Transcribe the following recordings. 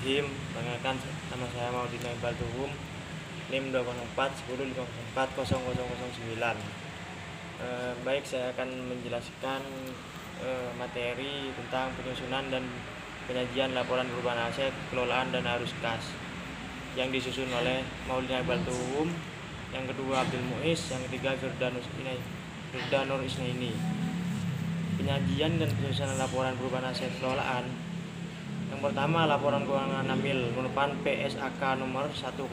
Bismillahirrahmanirrahim. Perkenalkan, nama saya Maudina Iqbal Tuhum, NIM 204 10 504 0009. Baik, saya akan menjelaskan materi tentang penyusunan dan penyajian laporan perubahan aset, kelolaan dan arus kas yang disusun oleh Maudina Iqbal Tuhum, yang kedua Abdul Muiz, yang ketiga Firdanur Isnaini. Penyajian dan penyusunan laporan perubahan aset kelolaan. Yang pertama, laporan keuangan Amil merupakan PSAK nomor 101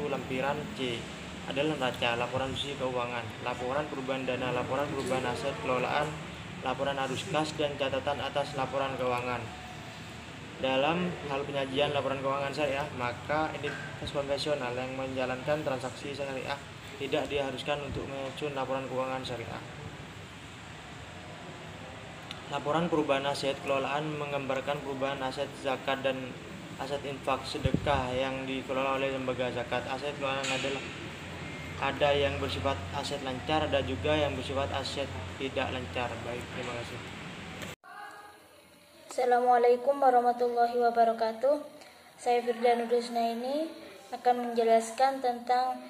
lempiran C adalah neraca, laporan sisi keuangan, laporan perubahan dana, laporan perubahan aset kelolaan, laporan arus kas, dan catatan atas laporan keuangan. Dalam hal penyajian laporan keuangan syariah, maka entitas konvensional yang menjalankan transaksi syariah tidak diharuskan untuk menyusun laporan keuangan syariah. Laporan perubahan aset kelolaan menggambarkan perubahan aset zakat dan aset infak sedekah yang dikelola oleh lembaga zakat. Aset kelolaan adalah ada yang bersifat aset lancar, ada juga yang bersifat aset tidak lancar. Baik, terima kasih. Assalamualaikum warahmatullahi wabarakatuh. Saya Firdanur Isnaini akan menjelaskan tentang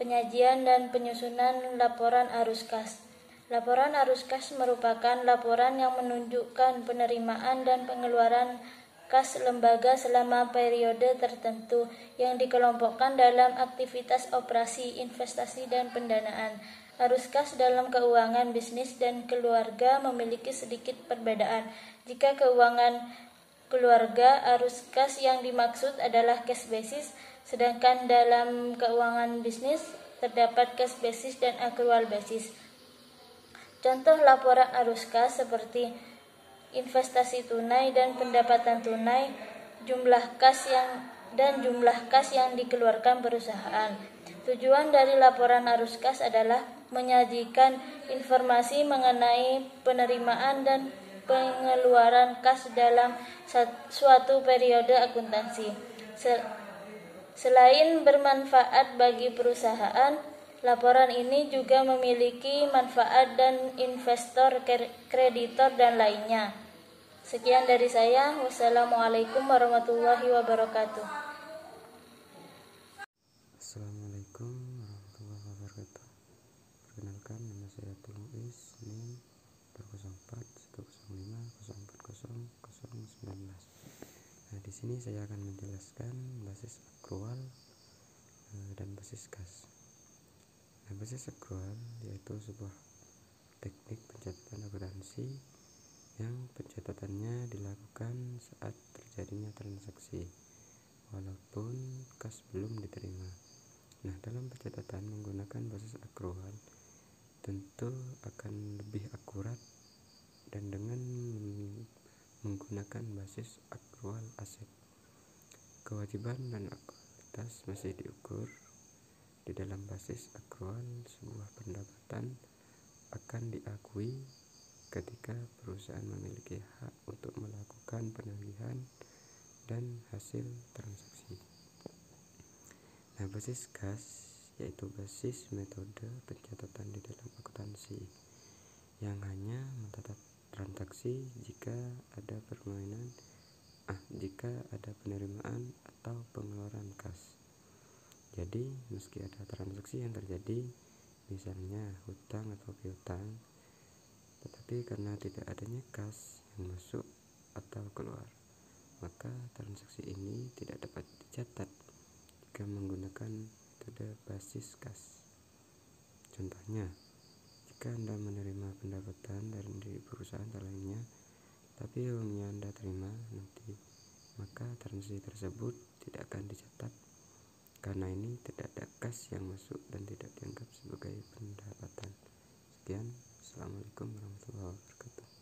penyajian dan penyusunan laporan arus kas. Laporan arus kas merupakan laporan yang menunjukkan penerimaan dan pengeluaran kas lembaga selama periode tertentu yang dikelompokkan dalam aktivitas operasi, investasi, dan pendanaan. Arus kas dalam keuangan bisnis dan keluarga memiliki sedikit perbedaan. Jika keuangan keluarga, arus kas yang dimaksud adalah cash basis, sedangkan dalam keuangan bisnis terdapat cash basis dan accrual basis. Contoh laporan arus kas seperti investasi tunai dan pendapatan tunai, jumlah kas yang dikeluarkan perusahaan. Tujuan dari laporan arus kas adalah menyajikan informasi mengenai penerimaan dan pengeluaran kas dalam suatu periode akuntansi. Selain bermanfaat bagi perusahaan, laporan ini juga memiliki manfaat dan investor, kreditor, dan lainnya. Sekian dari saya. Wassalamualaikum warahmatullahi wabarakatuh. Assalamualaikum warahmatullahi wabarakatuh. Perkenalkan, nama saya Abdul Muiz, NIM 204 105 040 019. Nah, di sini saya akan menjelaskan basis akrual dan basis kas. Nah, basis akrual yaitu sebuah teknik pencatatan akuntansi yang pencatatannya dilakukan saat terjadinya transaksi walaupun kas belum diterima. Nah, dalam pencatatan menggunakan basis akrual tentu akan lebih akurat dan dengan menggunakan basis akrual aset. Kewajiban dan akualitas masih diukur. Di dalam basis akrual, sebuah pendapatan akan diakui ketika perusahaan memiliki hak untuk melakukan penagihan dan hasil transaksi. Nah, basis kas yaitu basis metode pencatatan di dalam akuntansi yang hanya mencatat transaksi jika ada penerimaan atau pengeluaran kas. Jadi, meski ada transaksi yang terjadi, misalnya hutang atau piutang, tetapi karena tidak adanya kas yang masuk atau keluar, maka transaksi ini tidak dapat dicatat jika menggunakan metode basis kas. Contohnya, jika Anda menerima pendapatan dari perusahaan lainnya, tapi uangnya Anda terima nanti, maka transaksi tersebut tidak akan dicatat karena ini tidak ada kas yang masuk dan tidak dianggap sebagai pendapatan. Sekian, Assalamualaikum warahmatullahi wabarakatuh.